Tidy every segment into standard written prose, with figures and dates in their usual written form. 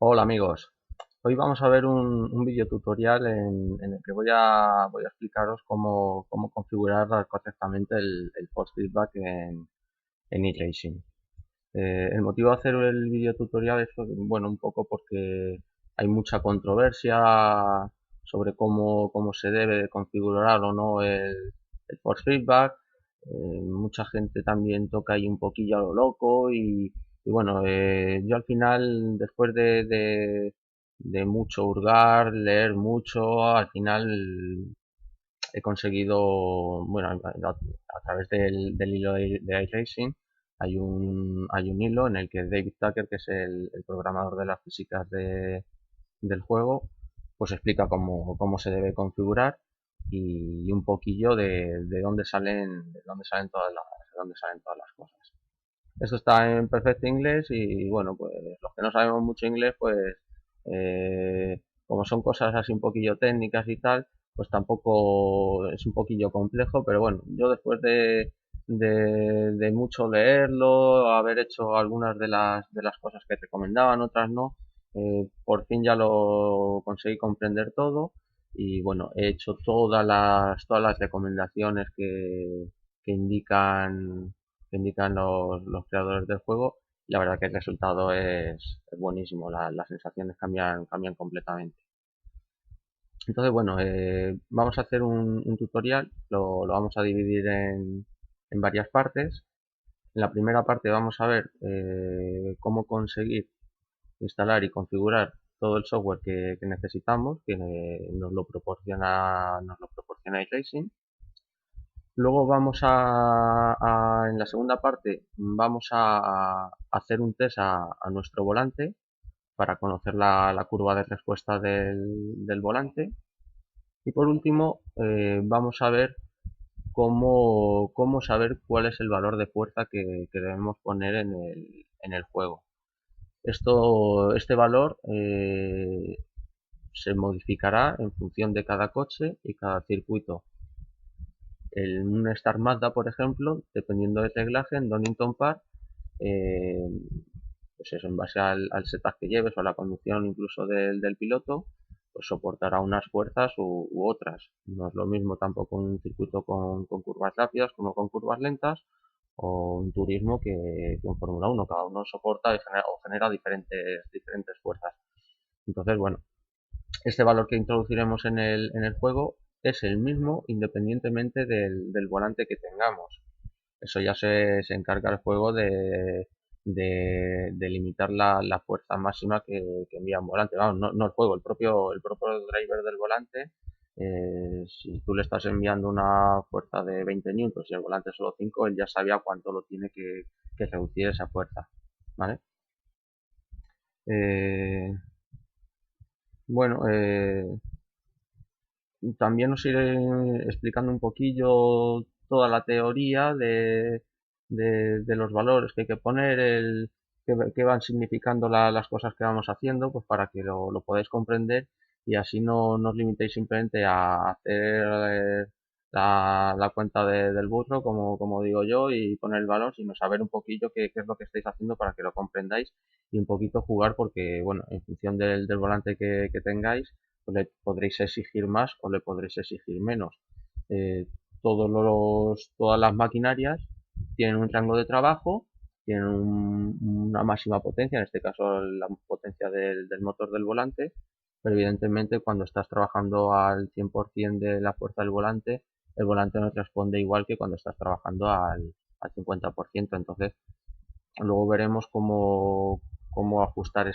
Hola amigos, hoy vamos a ver un video tutorial en el que voy a explicaros cómo configurar correctamente el force feedback en eRacing. El motivo de hacer el video tutorial es, bueno, un poco porque hay mucha controversia sobre cómo se debe de configurar o no el force feedback. Mucha gente también toca ahí un poquillo a lo loco y bueno, yo al final, después de mucho hurgar, leer mucho, al final he conseguido, bueno, a través del hilo de iRacing, hay un hilo en el que David Tucker, que es el programador de las físicas del juego, pues explica cómo se debe configurar y un poquillo de dónde salen todas las cosas. Esto está en perfecto inglés y bueno, pues los que no sabemos mucho inglés, pues como son cosas así un poquillo técnicas y tal, pues tampoco es un poquillo complejo, pero bueno, yo después de mucho leerlo, haber hecho algunas de las cosas que recomendaban, otras no, por fin ya lo conseguí comprender todo y bueno, he hecho todas las recomendaciones que indican que indican los creadores del juego. Y la verdad que el resultado es buenísimo, las sensaciones cambian completamente. Entonces, bueno, vamos a hacer un tutorial, lo vamos a dividir en varias partes. En la primera parte vamos a ver cómo conseguir instalar y configurar todo el software que necesitamos, que nos lo proporciona iRacing. Luego en la segunda parte, vamos a hacer un test a nuestro volante para conocer la curva de respuesta del volante. Y por último, vamos a ver cómo saber cuál es el valor de fuerza que debemos poner en el juego. Este valor se modificará en función de cada coche y cada circuito. En un Star Mazda, por ejemplo, dependiendo del reglaje, en Donington Park, eh, pues eso, en base al setup que lleves o a la conducción incluso del piloto, pues soportará unas fuerzas u otras. No es lo mismo tampoco un circuito con curvas rápidas como con curvas lentas o un turismo que un Fórmula 1. Cada uno soporta o genera diferentes fuerzas. Entonces, bueno, este valor que introduciremos en el juego es el mismo independientemente del volante que tengamos. Eso ya se encarga el juego de limitar la fuerza máxima que envía un volante. Vamos, no el juego, el propio driver del volante. Si tú le estás enviando una fuerza de 20 newtons y el volante solo 5, él ya sabía cuánto lo tiene que reducir esa fuerza. ¿Vale? Eh, bueno, también os iré explicando un poquillo toda la teoría de los valores que hay que poner, qué van significando las cosas que vamos haciendo, pues para que lo podáis comprender y así no os limitéis simplemente a hacer la cuenta del burro, como digo yo, y poner el valor, sino saber un poquillo qué es lo que estáis haciendo para que lo comprendáis y un poquito jugar porque, bueno, en función del volante que tengáis, le podréis exigir más o le podréis exigir menos. Eh, todas las maquinarias tienen un rango de trabajo, tienen una máxima potencia, en este caso la potencia del motor del volante, pero evidentemente cuando estás trabajando al 100% de la fuerza del volante, el volante no responde igual que cuando estás trabajando al 50%. Entonces, luego veremos cómo ajustar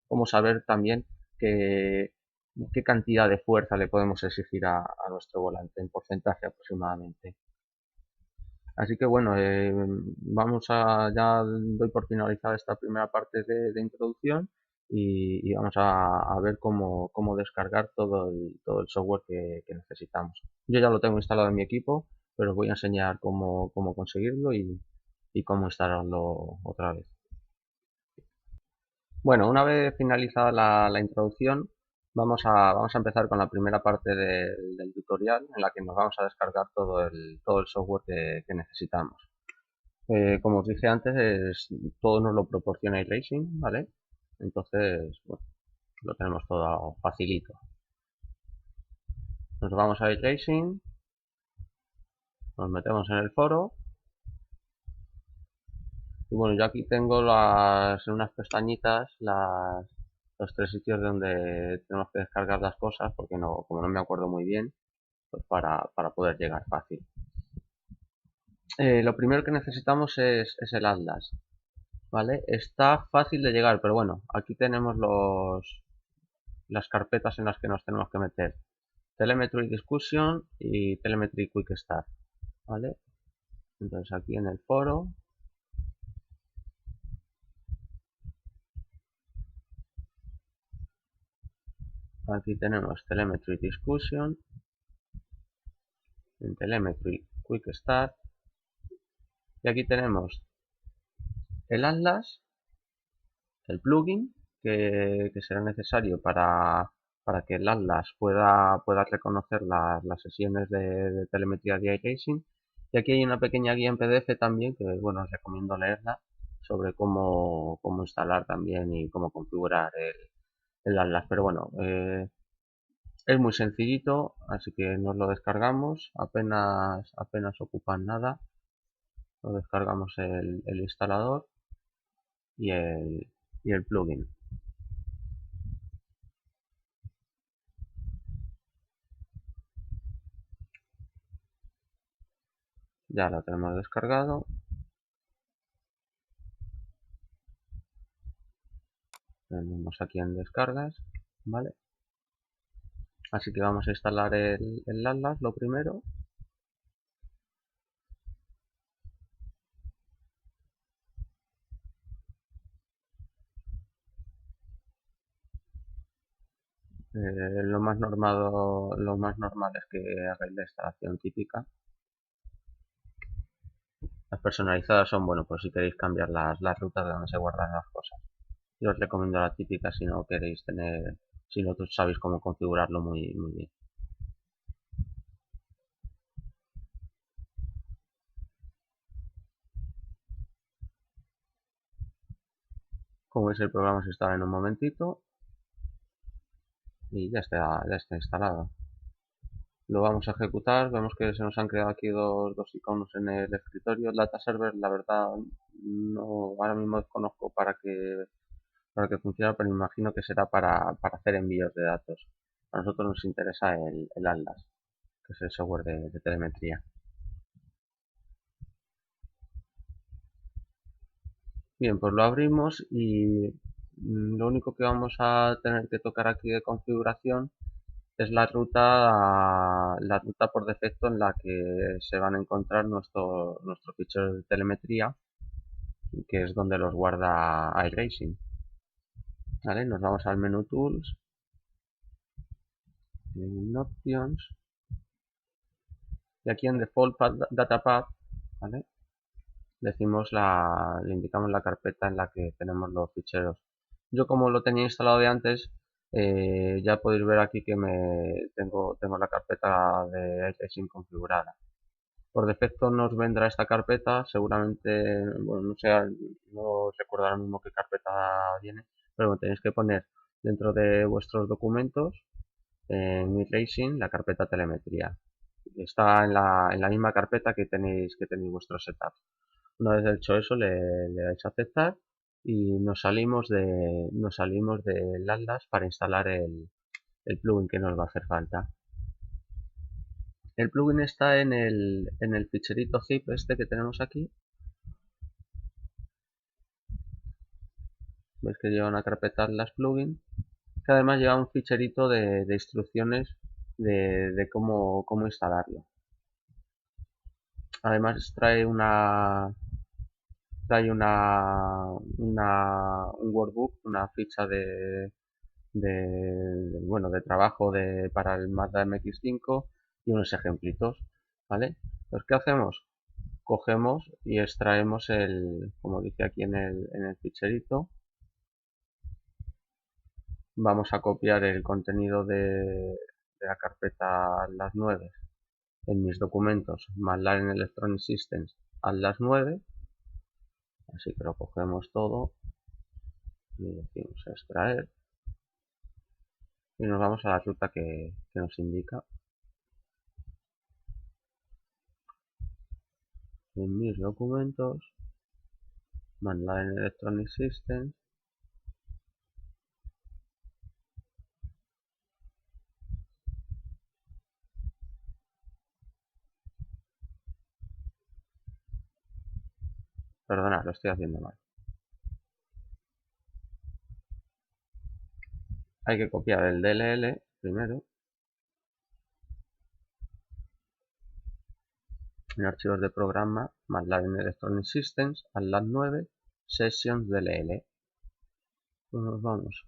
cómo saber también qué, qué cantidad de fuerza le podemos exigir a nuestro volante en porcentaje aproximadamente. Así que bueno, ya doy por finalizada esta primera parte de introducción y vamos a ver cómo descargar todo el software que necesitamos. Yo ya lo tengo instalado en mi equipo, pero os voy a enseñar cómo conseguirlo y cómo instalarlo otra vez. Bueno, una vez finalizada la introducción, vamos a empezar con la primera parte del tutorial en la que nos vamos a descargar todo el software que necesitamos. Como os dije antes, todo nos lo proporciona iRacing, ¿vale? Entonces, bueno, lo tenemos todo facilito. Nos vamos a iTracing, nos metemos en el foro y bueno, yo aquí tengo en unas pestañitas los tres sitios donde tenemos que descargar las cosas porque como no me acuerdo muy bien, pues para poder llegar fácil. Lo primero que necesitamos es el Atlas, ¿vale? Está fácil de llegar, pero bueno, aquí tenemos las carpetas en las que nos tenemos que meter. Telemetry Discussion y Telemetry Quick Start, ¿vale? Entonces aquí en el foro, aquí tenemos Telemetry Discussion, en Telemetry Quick Start, y aquí tenemos el Atlas, el plugin que será necesario para que el Atlas pueda reconocer las sesiones de telemetría de iRacing. Y aquí hay una pequeña guía en PDF también que, bueno, os recomiendo leerla sobre cómo instalar también y cómo configurar el Atlas. Pero bueno, es muy sencillito, así que nos lo descargamos, apenas ocupan nada. Lo descargamos el instalador y el plugin. Ya lo tenemos descargado. Tenemos aquí en descargas, ¿vale? Así que vamos a instalar el Atlas, lo primero. Lo más normal es que hagáis la instalación típica. Las personalizadas son, bueno, pues si queréis cambiar las rutas de donde se guardan las cosas. Yo os recomiendo la típica si no queréis si no sabéis cómo configurarlo muy bien. Como veis el programa se instala en un momentito y ya está instalado. Lo vamos a ejecutar, vemos que se nos han creado aquí dos iconos en el escritorio. El data server, la verdad, no, ahora mismo desconozco para que funcione, pero me imagino que será para hacer envíos de datos. A nosotros nos interesa el Atlas, que es el software de telemetría. Bien, pues lo abrimos y lo único que vamos a tener que tocar aquí de configuración es la ruta por defecto en la que se van a encontrar nuestros ficheros de telemetría, que es donde los guarda iRacing. ¿Vale? Nos vamos al menú Tools, en Options, y aquí en Default Data Path, ¿vale? Le indicamos la carpeta en la que tenemos los ficheros. Yo como lo tenía instalado de antes, ya podéis ver aquí que tengo la carpeta de iRacing configurada. Por defecto nos vendrá esta carpeta, seguramente, bueno, no recuerdo ahora mismo qué carpeta viene, pero bueno, tenéis que poner dentro de vuestros documentos en iRacing la carpeta telemetría. Está en la misma carpeta que tenéis vuestro setup. Una vez hecho eso, le dais a aceptar y nos salimos del Atlas para instalar el plugin que nos va a hacer falta. El plugin está en el ficherito zip este que tenemos aquí. Veis que lleva una carpeta Atlas plugin, que además lleva un ficherito de instrucciones de cómo instalarlo. Además trae un workbook, una ficha bueno, de trabajo para el Mazda MX-5 y unos ejemplitos, ¿vale? Pues, ¿qué hacemos? Cogemos y extraemos como dice aquí en el ficherito, vamos a copiar el contenido de la carpeta las 9 en mis documentos, MATLAB Electronic Systems a las 9, así que lo cogemos todo y le decimos extraer y nos vamos a la ruta que nos indica. En mis documentos, MATLAB Electronic Systems, perdona, lo estoy haciendo mal. Hay que copiar el DLL primero en archivos de programa, MATLAB Electronic Systems, ATLAB 9, Sessions DLL. Pues nos vamos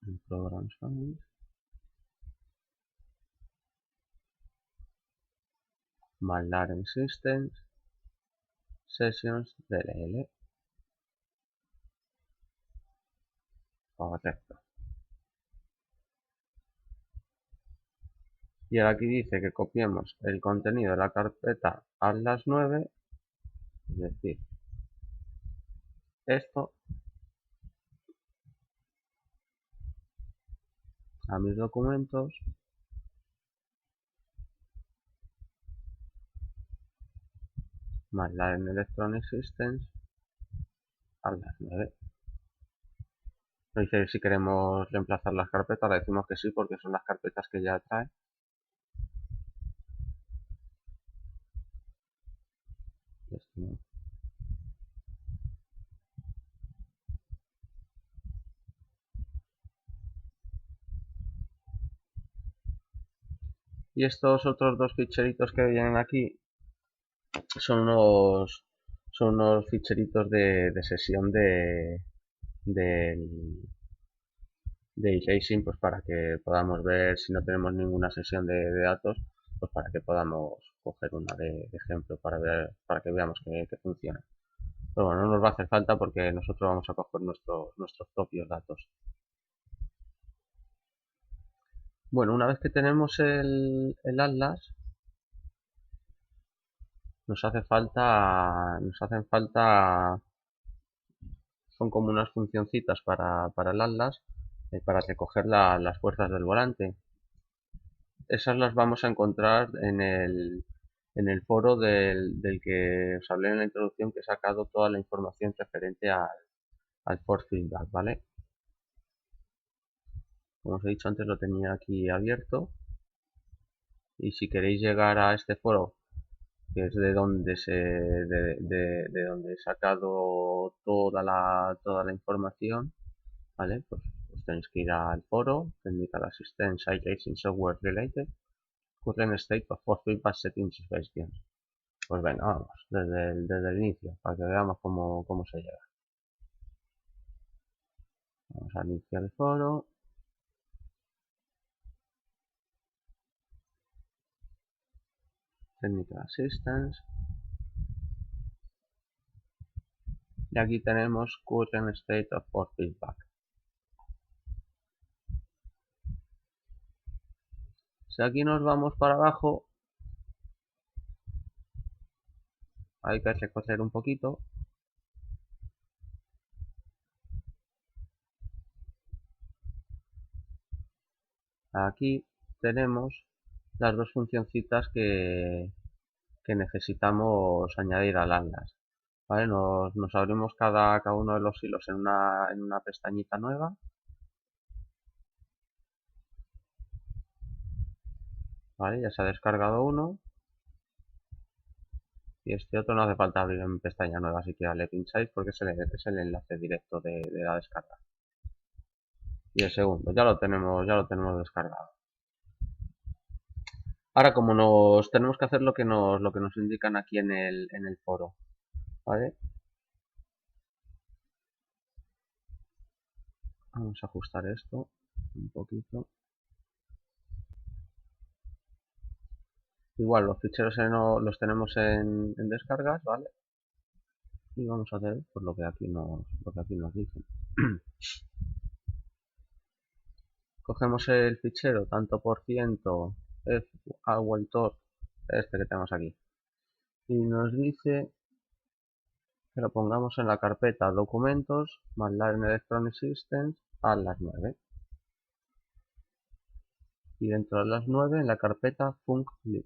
en Programs Files, MATLAB Systems, Sessions DLL. Correcto. Y ahora aquí dice que copiemos el contenido de la carpeta ATLAS 9, es decir, esto a mis documentos, MATLAB Electronic Systems, ATLAS 9. Nos dice si queremos reemplazar las carpetas, le decimos que sí porque son las carpetas que ya trae. Y estos otros dos ficheritos que vienen aquí son unos ficheritos de sesión de erasing, pues para que podamos ver si no tenemos ninguna sesión de datos, pues para que podamos coger una de ejemplo para que veamos que funciona. Pero bueno, no nos va a hacer falta porque nosotros vamos a coger nuestros propios datos. Bueno, una vez que tenemos el atlas, nos hacen falta, son como unas funcioncitas para el atlas, para recoger las fuerzas del volante. Esas las vamos a encontrar en el foro del que os hablé en la introducción, que he sacado toda la información referente al force feedback, ¿vale? Como os he dicho antes, lo tenía aquí abierto. Y si queréis llegar a este foro, que es de donde de donde he sacado toda la información, ¿vale? Pues tenéis que ir al foro, Technical Assistance iRacing Software Related, Current State of Force Feedback Settings Questions. Pues venga, vamos, desde el inicio, para que veamos cómo se llega. Vamos a iniciar el foro. Technical Assistance. Y aquí tenemos Current State of Force Feedback. Si aquí nos vamos para abajo, hay que recorrer un poquito. Aquí tenemos las dos funcioncitas que necesitamos añadir al atlas. ¿Vale? Nos abrimos cada uno de los hilos en una pestañita nueva. ¿Vale? Ya se ha descargado uno. Y este otro no hace falta abrir en pestaña nueva, así que le pincháis porque es el enlace directo de la descarga. Y el segundo, ya lo tenemos descargado. Ahora, como nos tenemos que hacer lo que nos indican aquí en el foro, ¿vale? Vamos a ajustar esto un poquito. Igual, los ficheros los tenemos en descargas, ¿vale? Y vamos a hacer pues, lo que aquí nos dicen. Cogemos el fichero tanto por ciento, F, el torque, este que tenemos aquí. Y nos dice que lo pongamos en la carpeta documentos, MATLAB Electronic Systems, Atlas 9. Y dentro de las 9 en la carpeta func.lib.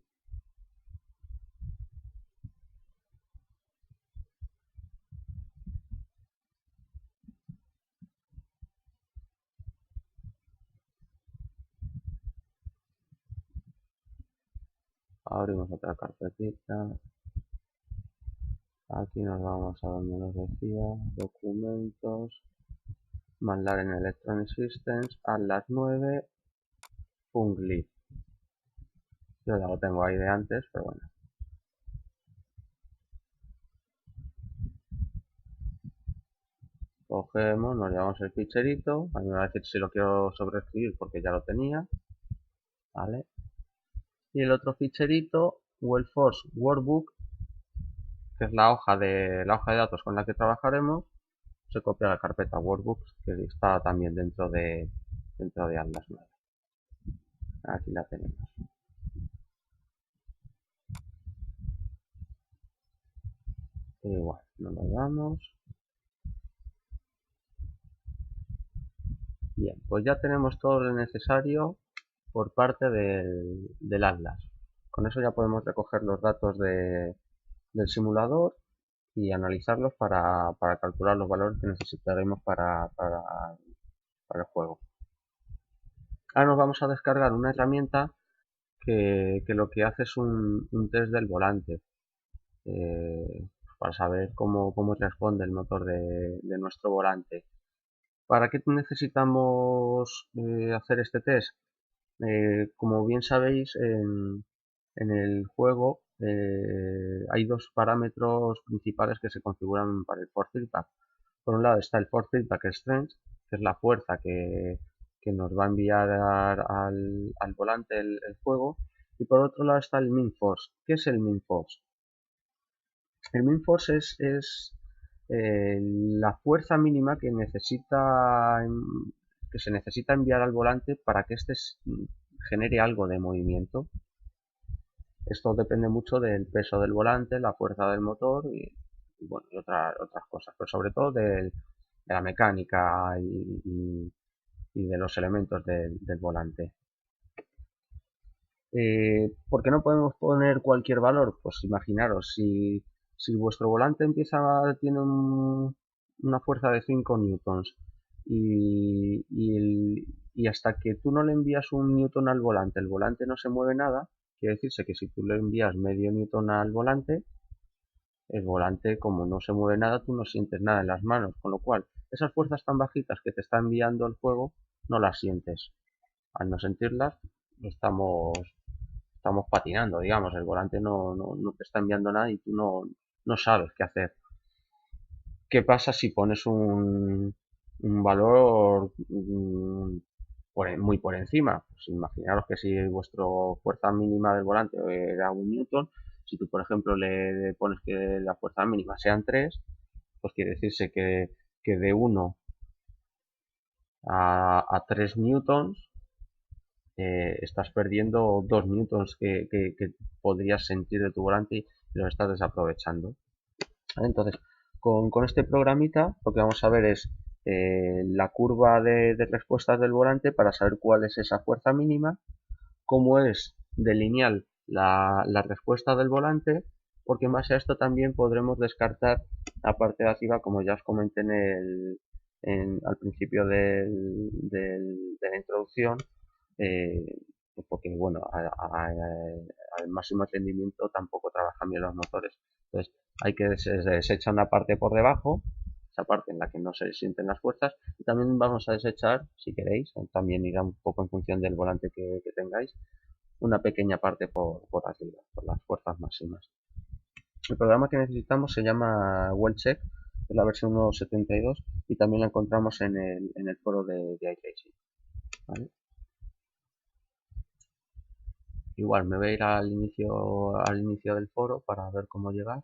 Abrimos otra carpetita. Aquí nos vamos a donde nos decía documentos, MATLAB en Electronic Systems, Atlas 9, func.lib. Yo ya lo tengo ahí de antes, pero bueno. Cogemos, nos llevamos el ficherito. A mí me va a decir si lo quiero sobreescribir porque ya lo tenía. ¿Vale? Y el otro ficherito, WellForce Workbook, que es la hoja de datos con la que trabajaremos, se copia a la carpeta Workbooks, que está también dentro de Atlas 9. Aquí la tenemos. Igual, no lo damos. Bien, pues ya tenemos todo lo necesario por parte del Atlas. Con eso ya podemos recoger los datos del simulador y analizarlos para calcular los valores que necesitaremos para el juego. Ahora nos vamos a descargar una herramienta que lo que hace es un test del volante para saber cómo responde el motor de nuestro volante. ¿Para qué necesitamos hacer este test? Como bien sabéis, en el juego hay dos parámetros principales que se configuran para el force feedback. Por un lado está el force feedback strength, que es la fuerza que nos va a enviar al volante el juego, y por otro lado está el min force. ¿Qué es el min force? El min force es la fuerza mínima que se necesita enviar al volante para que éste genere algo de movimiento. Esto depende mucho del peso del volante, la fuerza del motor bueno, y otras cosas, pero sobre todo de la mecánica y de los elementos del volante. ¿Por qué no podemos poner cualquier valor? Pues imaginaros, si vuestro volante tiene una fuerza de 5 newtons y hasta que tú no le envías un newton al volante, el volante no se mueve nada, quiere decirse que si tú le envías medio newton al volante, el volante como no se mueve nada, tú no sientes nada en las manos, con lo cual esas fuerzas tan bajitas que te está enviando el juego no las sientes. Al no sentirlas, estamos patinando, digamos, el volante no te está enviando nada y tú no sabes qué hacer. ¿Qué pasa si pones un valor muy por encima? Pues imaginaros que si vuestra fuerza mínima del volante era 1 newton, si tú por ejemplo le pones que la fuerza mínima sean 3, pues quiere decirse que de 1 a 3 newtons estás perdiendo 2 newtons que podrías sentir de tu volante y los estás desaprovechando. Entonces, con este programita lo que vamos a ver es la curva de respuestas del volante para saber cuál es esa fuerza mínima, cómo es de lineal la respuesta del volante, porque en base a esto también podremos descartar la parte de arriba, como ya os comenté al principio de la introducción, porque bueno, al máximo rendimiento tampoco trabajan bien los motores. Entonces hay que desechar una parte por debajo, esa parte en la que no se sienten las fuerzas, y también vamos a desechar, si queréis, también irá un poco en función del volante que tengáis, una pequeña parte por arriba, por las fuerzas máximas. El programa que necesitamos se llama WellCheck, es la versión 1.72 y también la encontramos en el foro de iRacing. ¿Vale? Igual me voy a ir al inicio del foro para ver cómo llegar.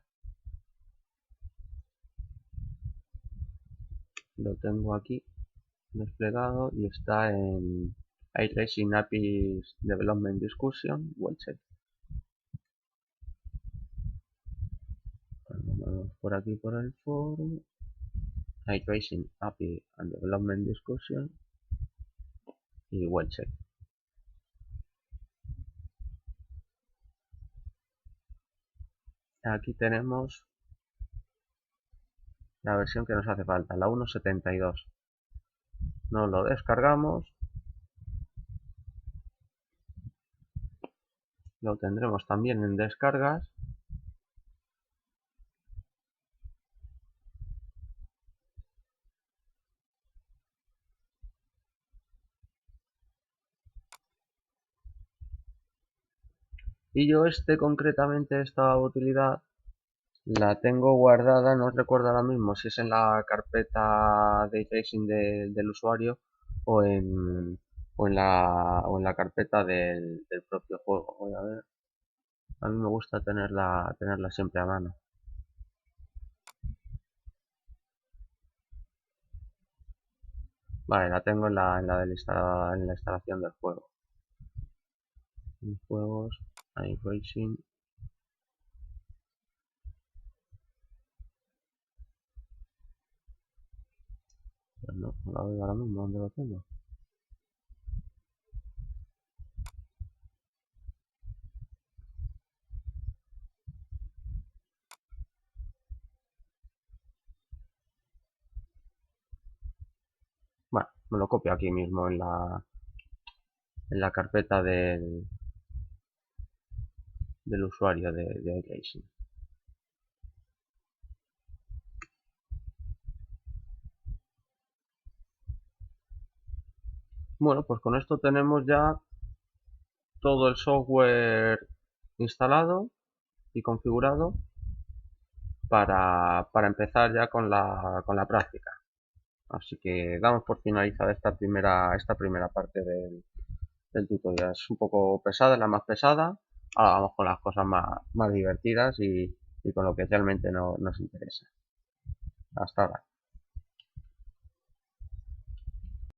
Lo tengo aquí desplegado y está en iRacing APIs Development Discussion, WellCheck. por aquí por el foro. Ray Tracing API and Development Discussion y well check. Aquí tenemos la versión que nos hace falta, la 1.72. Nos lo descargamos. Lo tendremos también en descargas. Y yo concretamente esta utilidad la tengo guardada, no recuerdo ahora mismo si es en la carpeta de tracing del usuario o en la carpeta del propio juego. Voy a ver. A mí me gusta tenerla siempre a mano. Vale, la tengo en la instalación del juego. En juegos, iRacing. Pues no la veo ahora mismo donde lo tengo. Bueno, me lo copio aquí mismo en la carpeta del usuario de iRacing. Bueno, pues con esto tenemos ya todo el software instalado y configurado para empezar ya con la práctica. Así que damos por finalizada esta primera parte del tutorial. Es un poco pesada, es la más pesada. Ahora vamos con las cosas más divertidas y con lo que realmente nos interesa. Hasta ahora.